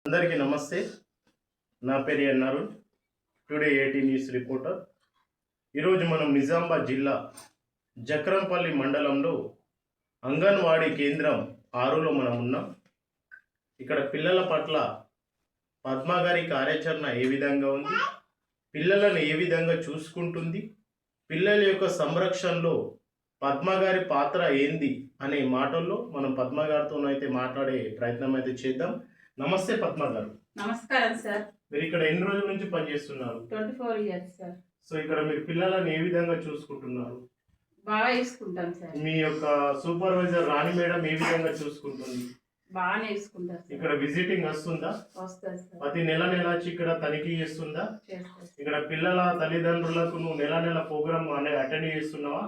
అందరికీ నమస్తే. నా పేరు ఎన్ఆర్. Today 18 news reporter. ఈరోజు మనం నిజామాబాద్ జిల్లా జక్రంపల్లి మండలంలో అంగన్వాడీ కేంద్రం 6లో మనం ఉన్నాం. ఇక్కడ పిల్లల పట్ల పద్మ గారి కార్యాచరణ ఏ విధంగా ఉంది, పిల్లలను ఏ విధంగా చూసుకుంటుంది, పిల్లల యొక్క సంరక్షణలో పద్మ గారి పాత్ర ఏంది అనే మాటల్లో మనం పద్మ గారితో అయితే మాట్లాడే ప్రయత్నం అయితే చేద్దాం. నమస్తే పద్మ గారు. నమస్కారం సార్. మీరు ఇక్కడ ఎన్ని రోజుల నుంచి పనిచేస్తున్నారు? 24 ఇయర్స్ సార్. సో ఇక్కడ మీరు పిల్లలను ఏ విధంగా చూసుకుంటున్నారు? బాగా చూసుకుంటాం సార్. మీ యొక్క సూపర్వైజర్ రాణి మేడం ఏ విధంగా చూసుకుంటుంది? బాగానే చూసుకుంటారు. ఇక్కడ విజిటింగ్ వస్తుందా? వస్తుంది సార్. ప్రతి నెల వచ్చి ఇక్కడ తనిఖీ చేస్తుందా? చేస్తారు. ఇక్కడ పిల్లల తల్లిదండ్రులకు నువ్వు నెల ప్రోగ్రామ్ అటెండ్ చేస్తున్నావా?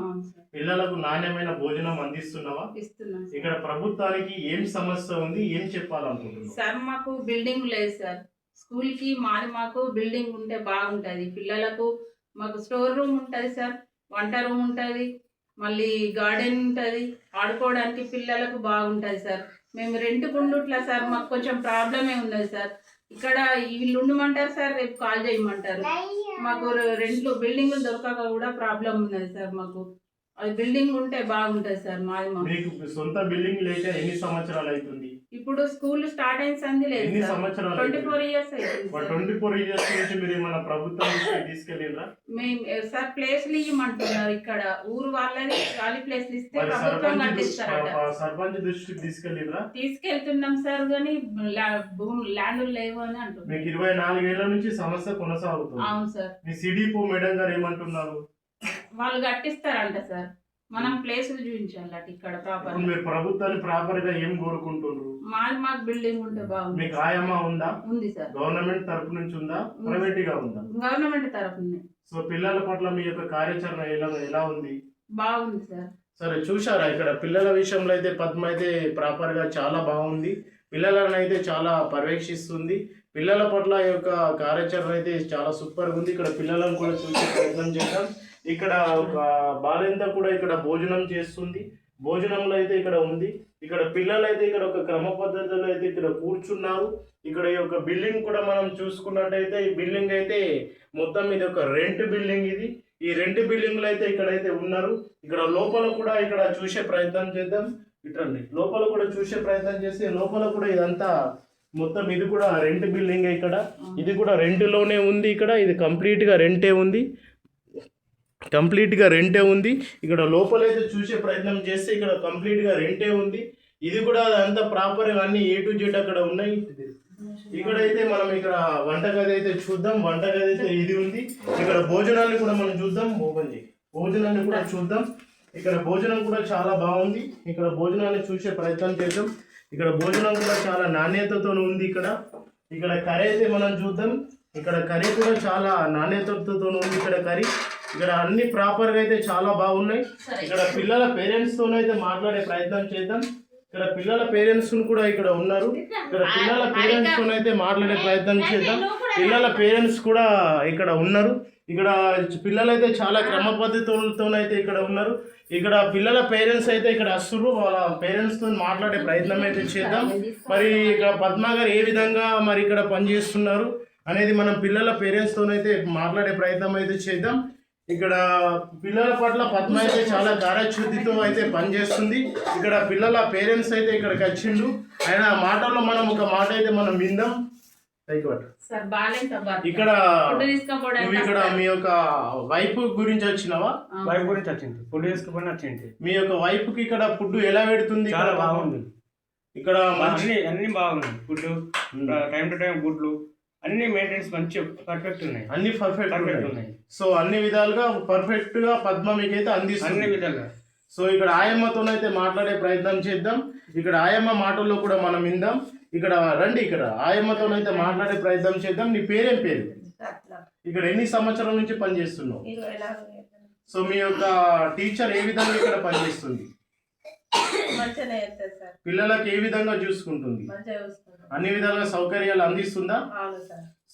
పిల్లలకు నాణ్యమైన భోజనం అందిస్తున్నావా? ఇస్తున్నాం. ఇక్కడ ప్రభుత్వానికి ఏం సమస్య ఉంది, ఏం చెప్పాలనుకుంటున్నావు? సార్ మాకు బిల్డింగ్ లేదు సార్. స్కూల్ కి మాకు బిల్డింగ్ ఉంటే బాగుంటది. పిల్లలకు మాకు స్టోర్ రూమ్ ఉంటది సార్, వంట రూమ్ ఉంటది, మళ్ళీ గార్డెన్ ఉంటది, ఆడుకోవడానికి పిల్లలకు బాగుంటది సార్. మేము రెంట్కు ఉండుట్లా సార్, మాకు కొంచెం ప్రాబ్లమే ఉన్నది సార్. ఇక్కడ వీళ్ళు ఉండమంటారు సార్, రేపు కాల్ చేయమంటారు. మాకు రెంట్లు బిల్డింగ్లు దొరకక కూడా ప్రాబ్లం ఉన్నది సార్. మాకు అది బిల్డింగ్ ఉంటే బాగుంటది సార్. మీకు సొంత బిల్డింగ్ లేక ఎన్ని సంవత్సరాలు అవుతుంది? ఇప్పుడు స్కూల్ స్టార్ట్ అయిన సంది లేదు. ఎన్ని సంవత్సరాలు? 24 ఇయర్స్ అవుతుంది. 24 ఇయర్స్ నుంచి మీరు మన ప్రభుత్వం తీసుకెళ్ళిరా? మేము సార్ ప్లేస్లు ఇవ్వమంటున్నారు. ఇక్కడ ఊరు వాళ్ళని ఖాళీ ప్లేస్లు ఇస్తే ప్రభుత్వం కట్టిస్తారట. సర్పంచ్ దృష్టికి తీసుకెళ్ళిరా? తీసుకెళ్తున్నాం సార్, కానీ ల్యాండ్ లేవు అని అంటున్నారు. మీకు 24 ఏళ్ల నుంచి సమస్య కొనసాగుతుంది. అవును సార్. మీ సిడిపో మేడం గారు ఏమంటున్నారు? వాళ్ళు కట్టిస్తారంట సార్, మనం ప్లేసులు చూపించాలట ఇక్కడ ప్రాపర్. మీరు ప్రభుత్వాన్ని ప్రాపర్ గా ఏం కోరుకుంటున్నారు? మాకు బిల్డింగ్ ఉంటే బాగుంది. మీకు ఆయమ్మ ఉందా? ఉంది సార్. గవర్నమెంట్ తరపు నుంచి ఉందా, ప్రైవేట్ గా ఉందా? గవర్నమెంట్ తరపునే. సో పిల్లల పట్ల మీ యొక్క కార్యాచరణ ఎలా ఉంది? బాగుంది సార్. సరే, చూశారా ఇక్కడ పిల్లల విషయంలో అయితే పద్మ అయితే ప్రాపర్ గా చాలా బాగుంది. పిల్లలను అయితే చాలా పర్యవేక్షిస్తుంది. పిల్లల పట్ల యొక్క కార్యాచరణ అయితే చాలా సూపర్ ఉంది. ఇక్కడ పిల్లలను కూడా చూసే ప్రయత్నం చేద్దాం. ఇక్కడ ఒక బాలింత కూడా ఇక్కడ భోజనం చేస్తుంది. భోజనంలో అయితే ఇక్కడ ఉంది. ఇక్కడ పిల్లలు అయితే ఇక్కడ ఒక క్రమ పద్ధతిలో అయితే ఇక్కడ కూర్చున్నారు. ఇక్కడ ఈ యొక్క బిల్డింగ్ కూడా మనం చూసుకున్నట్టయితే ఈ బిల్డింగ్ అయితే మొత్తం ఇది ఒక రెంట్ బిల్డింగ్. ఇది ఈ రెంట్ బిల్డింగ్ లో అయితే ఇక్కడైతే ఉన్నారు. ఇక్కడ లోపల కూడా ఇక్కడ చూసే ప్రయత్నం చేద్దాం. ఇట్రండి, లోపల కూడా చూసే ప్రయత్నం చేస్తే లోపల కూడా ఇదంతా మొత్తం ఇది కూడా రెంట్ బిల్డింగ్. ఇక్కడ ఇది కూడా రెంట్లోనే ఉంది. ఇక్కడ ఇది కంప్లీట్గా రెంటే ఉంది. ఇక్కడ లోపలైతే చూసే ప్రయత్నం చేస్తే ఇక్కడ కంప్లీట్గా రెంటే ఉంది. ఇది కూడా అంతా ప్రాపర్గా అన్ని A to Z అక్కడ ఉన్నాయి. ఇక్కడైతే మనం ఇక్కడ వంటగది అయితే చూద్దాం. వంటగది అయితే ఇది ఉంది. ఇక్కడ భోజనాన్ని కూడా మనం చూద్దాం. ఓపెన్ చేయి, భోజనాన్ని కూడా చూద్దాం. ఇక్కడ భోజనం కూడా చాలా బాగుంది. ఇక్కడ భోజనాన్ని చూసే ప్రయత్నం చేద్దాం. ఇక్కడ భోజనం కూడా చాలా నాణ్యతతో ఉంది. ఇక్కడ కర్రీ అయితే మనం చూద్దాం. ఇక్కడ కర్రీ కూడా చాలా నాణ్యతతో ఉంది. ఇక్కడ అన్ని ప్రాపర్గా అయితే చాలా బాగున్నాయి. ఇక్కడ పిల్లల పేరెంట్స్తోనైతే మాట్లాడే ప్రయత్నం చేద్దాం. ఇక్కడ పిల్లల పేరెంట్స్ కూడా ఇక్కడ ఉన్నారు. ఇక్కడ పిల్లల పేరెంట్స్తోనైతే మాట్లాడే ప్రయత్నం చేద్దాం. పిల్లల పేరెంట్స్ కూడా ఇక్కడ ఉన్నారు. ఇక్కడ పిల్లలైతే చాలా క్రమ పద్ధతులతోనైతే ఇక్కడ ఉన్నారు. ఇక్కడ పిల్లల పేరెంట్స్ అయితే ఇక్కడ వస్తున్నారు. వాళ్ళ పేరెంట్స్తో మాట్లాడే ప్రయత్నం అయితే చేద్దాం. మరి ఇక్కడ పద్మ గారు ఏ విధంగా మరి ఇక్కడ పనిచేస్తున్నారు అనేది మనం పిల్లల పేరెంట్స్తోనైతే మాట్లాడే ప్రయత్నం అయితే చేద్దాం. ఇక్కడ పిల్లల పట్ల పద్మ అయితే చాలా కార్యశుద్ధితో అయితే పనిచేస్తుంది. ఇక్కడ పిల్లల పేరెంట్స్ అయితే ఇక్కడికి వచ్చిండు. ఆయన మాటల్లో మనం ఒక మాట అయితే మనం విందాం. ఇక్కడ మీ యొక్క వైఫ్ గురించి వచ్చినావా? వైఫ్ గురించి వచ్చింది, ఫుడ్ తీసుకుని వచ్చింది. మీ యొక్క వైఫ్ కి ఇక్కడ ఫుడ్ ఎలా పెడుతుంది? చాలా బాగుంది. ఇక్కడ అన్ని బాగున్నాయి. ఫుడ్ టైం టు టైం గుడ్లు అన్ని మెయింటెనెన్స్ మంచి పర్ఫెక్ట్ ఉన్నాయి. అన్ని పర్ఫెక్ట్ ఉన్నాయి. సో అన్ని విధాలుగా పర్ఫెక్ట్ గా పద్మ మీకైతే అందిస్తుంది అన్ని విధాలుగా. సో ఇక్కడ ఆయమ్మతోనైతే మాట్లాడే ప్రయత్నం చేద్దాం. ఇక్కడ ఆయమ్మ మాటల్లో కూడా మనం విందాం. ఇక్కడ రండి, ఇక్కడ ఆయమ్మతోనైతే మాట్లాడే ప్రయత్నం చేద్దాం. నీ పేరేం పేరు? ఇక్కడ ఎన్ని సంవత్సరాల నుంచి పనిచేస్తున్నావు? సో మీ యొక్క టీచర్ ఏ విధంగా ఇక్కడ పనిచేస్తుంది? పిల్లలకు ఏ విధంగా చూసుకుంటుంది? అన్ని విధాలుగా సౌకర్యాలు అందిస్తుందా?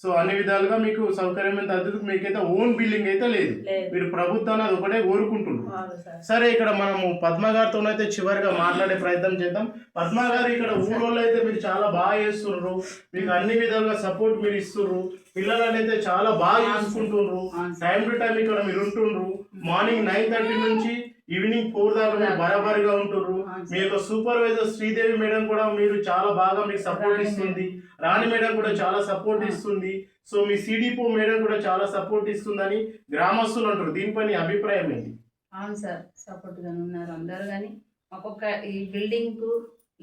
సో అన్ని విధాలుగా మీకు సౌకర్యమైన తరగతి మీకైతే ఓన్ బిల్డింగ్ అయితే లేదు. లేదు. మీరు ప్రభుత్వాన్ని అది ఒకటే కోరుకుంటున్నారు. అవును సార్. సరే, ఇక్కడ మనము పద్మ గారితోనైతే చివరిగా మాట్లాడే ప్రయత్నం చేద్దాం. పద్మ గారు, ఇక్కడ ఊళ్ళో అయితే మీరు చాలా బాగా చేస్తుర్రు, మీకు అన్ని విధాలుగా సపోర్ట్ మీరు ఇస్తుర్రు, పిల్లలని అయితే చాలా బాగా చూసుకుంటుర్రు, టైం టు టైం ఇక్కడ మీరు ఉంటుండ్రు. మార్నింగ్ 9:30 నుంచి ఈవినింగ్ 4 దాకా మీరు బరాబరిగా ఉంటుర్రు. మీ యొక్క సూపర్వైజర్ శ్రీదేవి మేడం కూడా మీరు చాలా బాగా మీకు సపోర్ట్ ఇస్తుంది, రాణి మేడం కూడా చాలా సపోర్ట్ ఇస్తుంది. సో మీ సిడిపో మేడం కూడా చాలా సపోర్ట్ ఇస్తుందని గ్రామస్తులు అంటారు. దీనిపై నీ అభిప్రాయం ఏంటి? అవును సార్, సపోర్ట్ గానే ఉన్నారు అందరు, కానీ మాకు ఈ బిల్డింగ్ కు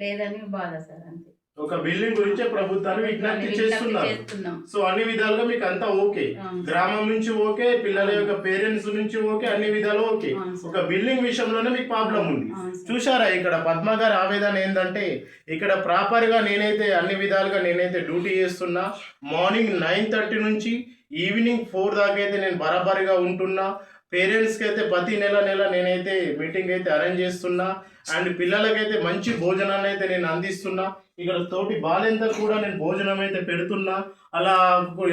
లేదని బాధ సార్, అంతే. ఒక బిల్డింగ్ గురించే ప్రభుత్వాన్ని విజ్ఞప్తి చేస్తున్నారు. చేస్తున్నాం. సో అన్ని విధాలుగా మీకు అంతా ఓకే, గ్రామం నుంచి ఓకే, పిల్లల యొక్క పేరెంట్స్ నుంచి ఓకే, అన్ని విధాలు ఓకే. ఒక బిల్డింగ్ విషయంలోనే మీకు ప్రాబ్లం ఉంది. చూసారా, ఇక్కడ పద్మ గారి ఆవేదన ఏంటంటే, ఇక్కడ ప్రాపర్ గా నేనైతే అన్ని విధాలుగా నేనైతే డ్యూటీ చేస్తున్నా. మార్నింగ్ 9:30 నుంచి ఈవినింగ్ 4 దాకా అయితే నేను బరాబరిగా ఉంటున్నా. పేరెంట్స్కి అయితే ప్రతి నెల నేనైతే మీటింగ్ అయితే అరేంజ్ చేస్తున్నా. అండ్ పిల్లలకైతే మంచి భోజనాన్ని అయితే నేను అందిస్తున్నా. ఇక్కడ తోటి బాలెంతకు కూడా నేను భోజనం అయితే పెడుతున్నా. అలా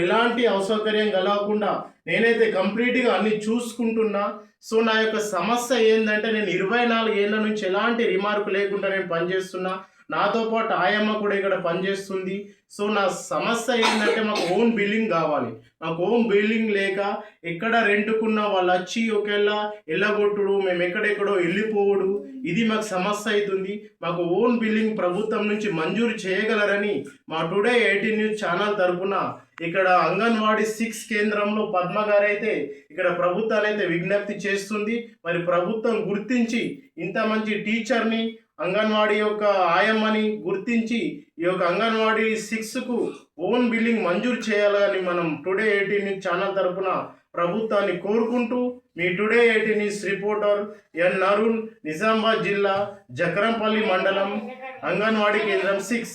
ఎలాంటి అసౌకర్యం కలగకుండా నేనైతే కంప్లీట్గా అన్ని చూసుకుంటున్నా. సో నా యొక్క సమస్య ఏంటంటే, నేను 24 ఏళ్ళ నుంచి ఎలాంటి రిమార్క్ లేకుండా నేను పనిచేస్తున్నా. నాతో పాటు ఆయమ్మ కూడా ఇక్కడ పనిచేస్తుంది. సో నా సమస్య ఏంటంటే, మాకు ఓన్ బిల్డింగ్ కావాలి. మాకు ఓన్ బిల్డింగ్ లేక ఎక్కడ రెంట్కున్న వాళ్ళు వచ్చి ఒకవేళ ఎల్లగొట్టుడు, మేము ఎక్కడెక్కడో వెళ్ళిపోవడు, ఇది మాకు సమస్య అవుతుంది. మాకు ఓన్ బిల్డింగ్ ప్రభుత్వం నుంచి మంజూరు చేయగలరని మా టుడే 18 న్యూస్ ఛానల్ తరఫున ఇక్కడ అంగన్వాడీ 6 కేంద్రంలో పద్మ గారైతే ఇక్కడ ప్రభుత్వాన్ని అయితే విజ్ఞప్తి చేస్తుంది. మరి ప్రభుత్వం గుర్తించి ఇంత మంచి టీచర్ని, అంగన్వాడీ యొక్క ఆయమ్మని గుర్తించి ఈ యొక్క అంగన్వాడీ 6కు ఓన్ బిల్డింగ్ మంజూరు చేయాలని మనం టుడే 18 న్యూస్ ఛానల్ తరఫున ప్రభుత్వాన్ని కోరుకుంటూ, మీ టుడే 18 న్యూస్ రిపోర్టర్ ఎన్ అరుణ్, నిజామాబాద్ జిల్లా జకరంపల్లి మండలం, అంగన్వాడీ కేంద్రం 6.